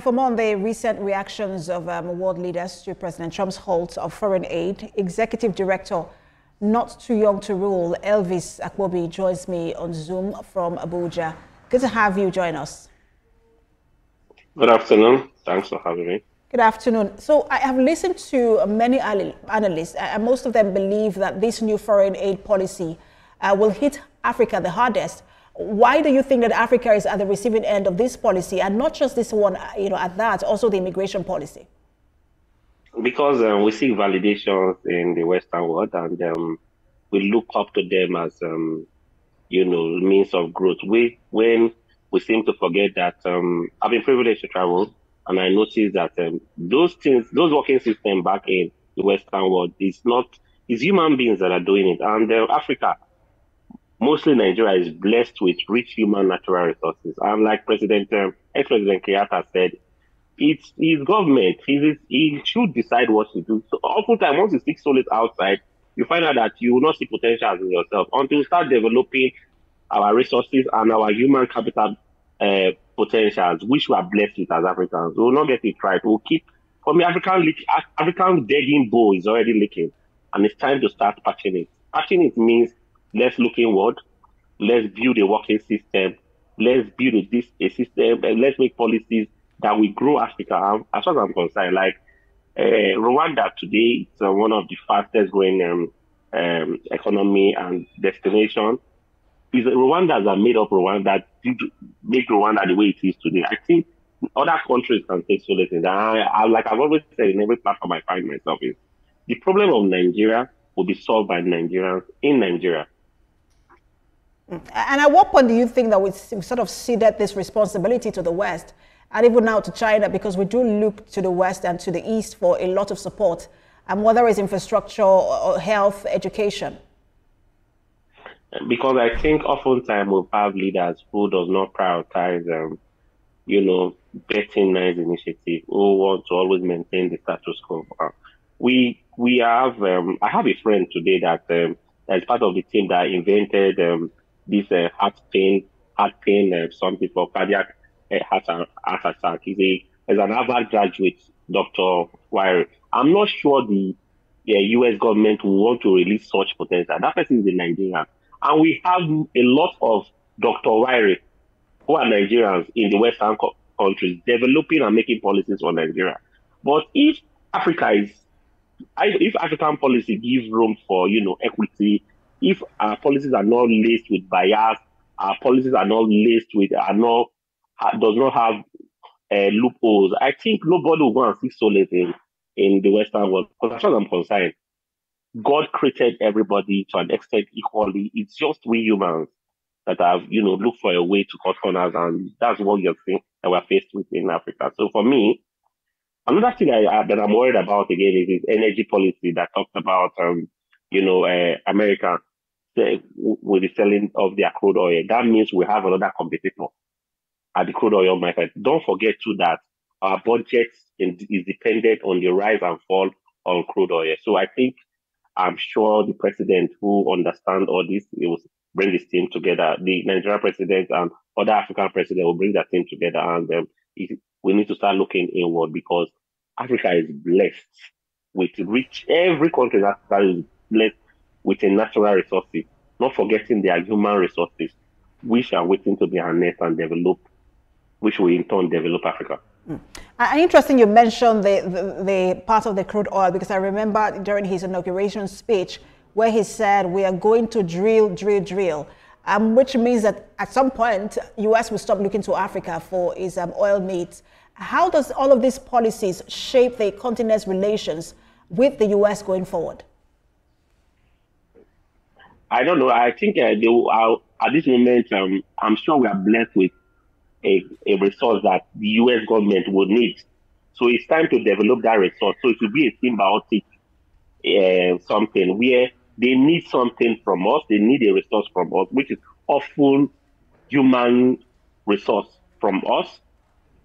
For more on the recent reactions of world leaders to President Trump's halt of foreign aid, Executive Director, Not Too Young to Rule, Elvis Akwobi, joins me on Zoom from Abuja. Good to have you join us. Good afternoon. Thanks for having me. Good afternoon. So I have listened to many analysts, and most of them believe that this new foreign aid policy will hit Africa the hardest. Why do you think that Africa is at the receiving end of this policy, and not just this one, at that, also the immigration policy? Because we seek validations in the Western world, and we look up to them as, means of growth. When we seem to forget that I've been privileged to travel, and I noticed that those working systems back in the Western world it's human beings that are doing it, and Africa. Mostly Nigeria is blessed with rich human natural resources. And like ex-President Kenyatta said, it's his government. He should decide what to do. So oftentimes, once you seek solace outside, you find out that you will not see potentials in yourself until you start developing our resources and our human capital potentials, which we are blessed with as Africans. We will not get it right. We'll keep, for me, African begging bowl is already leaking, and it's time to start patching it. Patching it means let's look inward. Let's build a working system. Let's build a system, and let's make policies that will grow Africa. As far as I'm concerned, like Rwanda today, it's one of the fastest growing economy and destination. Rwanda that made up Rwanda, did make Rwanda the way it is today. I think other countries can take solace in that. Like I've always said in every platform I find myself is the problem of Nigeria will be solved by Nigerians in Nigeria. And at what point do you think that we sort of ceded this responsibility to the West and even now to China, because we do look to the West and to the East for a lot of support, and whether it's infrastructure or health, education? Because I think oftentimes we have leaders who does not prioritize, betting nice initiative, who want to always maintain the status quo. We have, I have a friend today that is part of the team that invented this heart pain something for cardiac heart attack. He's an Harvard graduate, Dr. Wire. I'm not sure the U.S. government will want to release such potential. That person is in Nigeria. And we have a lot of Dr. Wire who are Nigerians in the Western countries developing and making policies for Nigeria. But if African policy gives room for, equity, if our policies are not laced with bias, our policies are not laced with, does not have loopholes, I think nobody will go and seek solace in the Western world. Because as far as I'm concerned, God created everybody to an extent equally. It's just we humans that have, looked for a way to cut corners, and that's what you're seeing that we're faced with in Africa. So for me, another thing that I'm worried about again is energy policy that talks about, America with the selling of their crude oil. That means we have another competitor at the crude oil market. Don't forget too that our budget is dependent on the rise and fall on crude oil. So I'm sure the president who understands all this, he will bring his team together. The Nigerian president and other African presidents will bring their team together, and we need to start looking inward, because Africa is blessed with every country that is blessed with a natural resources, not forgetting their human resources, which are waiting to be harnessed and developed, which will in turn develop Africa. Interesting you mentioned the part of the crude oil, because I remember during his inauguration speech where he said we are going to drill, which means that at some point U.S. will stop looking to Africa for its oil needs. How does all of these policies shape the continent's relations with the U.S. going forward? I don't know. I think at this moment, I'm sure we are blessed with a resource that the U.S. government would need. So it's time to develop that resource. So it will be a symbiotic something where they need something from us. They need a resource from us, which is often human resource from us,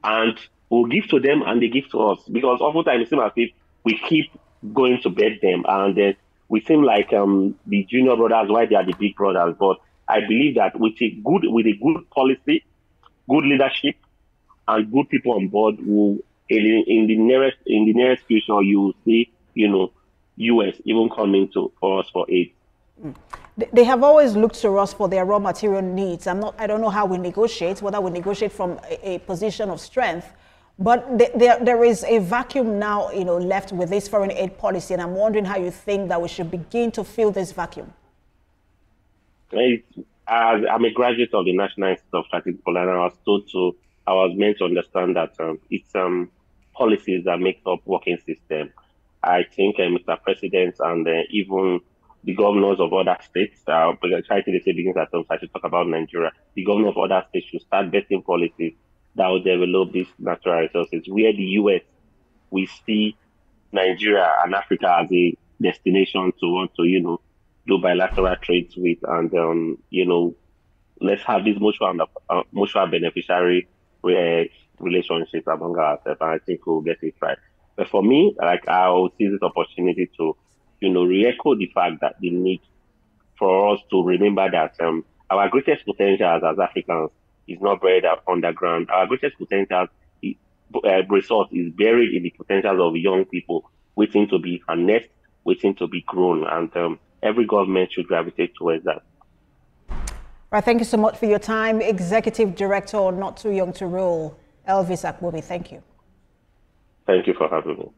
and we'll give to them and they give to us. Because oftentimes it seems as if we keep going to bed them, and we seem like the junior brothers, why they are the big brothers. But I believe that with a good policy, good leadership, and good people on board who in the nearest future you will see, US even coming to for us for aid. They have always looked to us for their raw material needs. I don't know how we negotiate, whether we negotiate from a position of strength, but there is a vacuum now, left with this foreign aid policy, and I'm wondering how you think that we should begin to fill this vacuum. I'm a graduate of the National Institute of Strategic Policy, and I was meant to understand that it's policies that make up working system. I think Mr. President and even the governors of other states, because charity they say begins at home, so I should talk about Nigeria. The governors of other states should start vetting policies that will develop these natural resources. Where the US, we see Nigeria and Africa as a destination to want to, do bilateral trades with, and let's have this mutual beneficiary relationships among ourselves, and I think we'll get it right. But for me, I will see this opportunity to, re-echo the fact that the need for us to remember that our greatest potential as Africans is not buried underground. Our greatest potential resource is buried in the potentials of young people waiting to be harnessed, waiting to be grown, and every government should gravitate towards that. Right, thank you so much for your time. Executive Director, Not Too Young to Rule, Elvis Akwobi. Thank you. Thank you for having me.